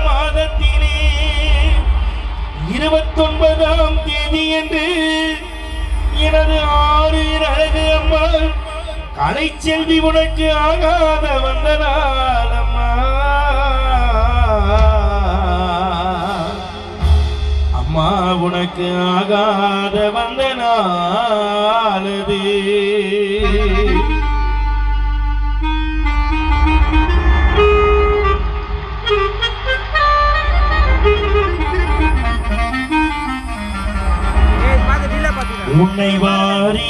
மாதத்திலே 29ஆம் தேதி என்று எனது ஆறுயிர் அழகு அம்மா கலைச்செல்வி உனக்கு ஆகாத வந்த நாள் அம்மா. அம்மா உனக்கு ஆகாத வந்த நாளது. உன்னை வாரி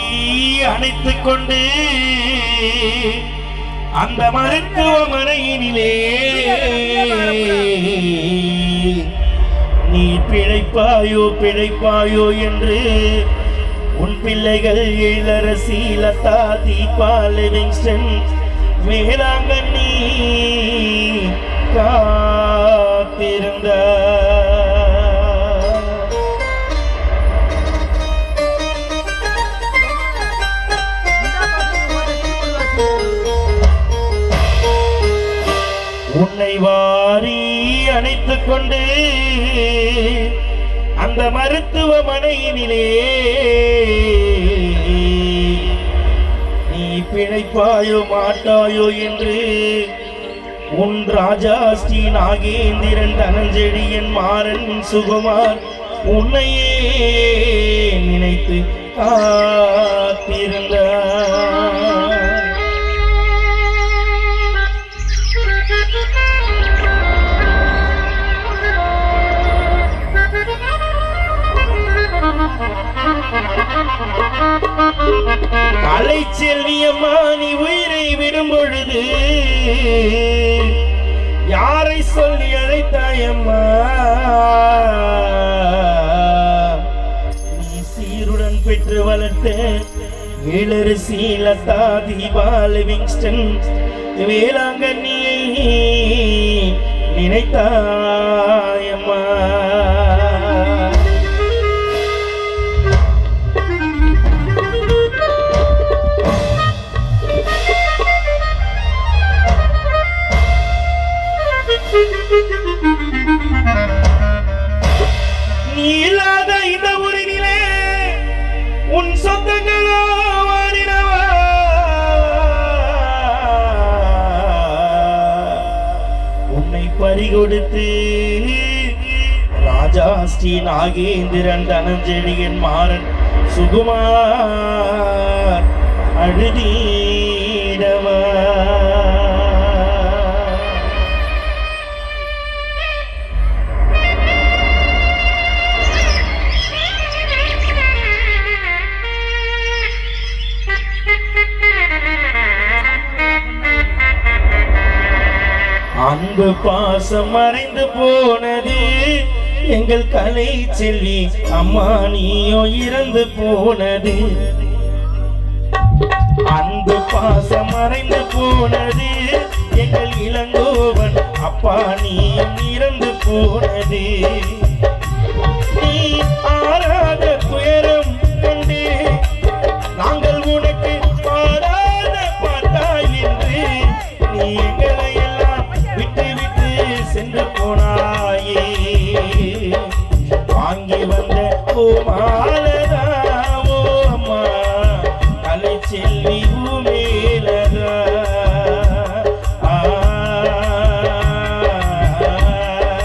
அணைத்துக் கொண்டு அந்த மருத்துவமனையினிலே நீ பிழைப்பாயோ பிழைப்பாயோ என்று உன் பிள்ளைகள் இளரசி லதா தீபா லிவிங்ஸ்டன் வேளாங்கண்ணி காத்திருந்த உன்னை வாரி அணைத்துக் கொண்டு அந்த மருத்துவமனையினிலே நீ பிழைப்பாயோ மாட்டாயோ என்று உன் ராஜா ஸ்ரீ நாகேந்திரன் தனஞ்செழியன் மாறன் சுகுமார் உன்னையே நினைத்து காத்திருந்தார். கலைச்செல்வி அம்மா நீ உயிரை விடும் பொழுது யாரை சொல்லி அழைத்தாயம்மா? நீ சீருடன் பெற்று வளர்த்த இளரசி லதா தீபா லிவிங்ஸ்டன் வேளாங்கண்ணியை நினைத்தாயம்மா. நீ இல்லாத இந்த ஊரினிலே உன் சொந்தங்களோ வாடினவா, உன்னை பறிகொடுத்து ராஜா ஸ்ரீ நாகேந்திரன் தனஞ்செழியன் மாறன் சுகுமார் அழுதீடவா. அன்பு பாசம் மறைந்து போனது எங்கள் கலை செல்வி அம்மா நீயோ இறந்து போனது. அன்பு பாசம் மறைந்து போனது எங்கள் இளங்கோவன் அப்பா நீயும் இறந்து போனது. நீ ஆறாத துயரம் கண்டு நாங்கள் உனக்கு பாடாத பாட்டாய் என்று நீ எங்களை விட்டு விட்டு சென்று போனாயே. வாங்கி வந்த ஓ மாலதாவோ அம்மா கலைச்செல்வி பூமே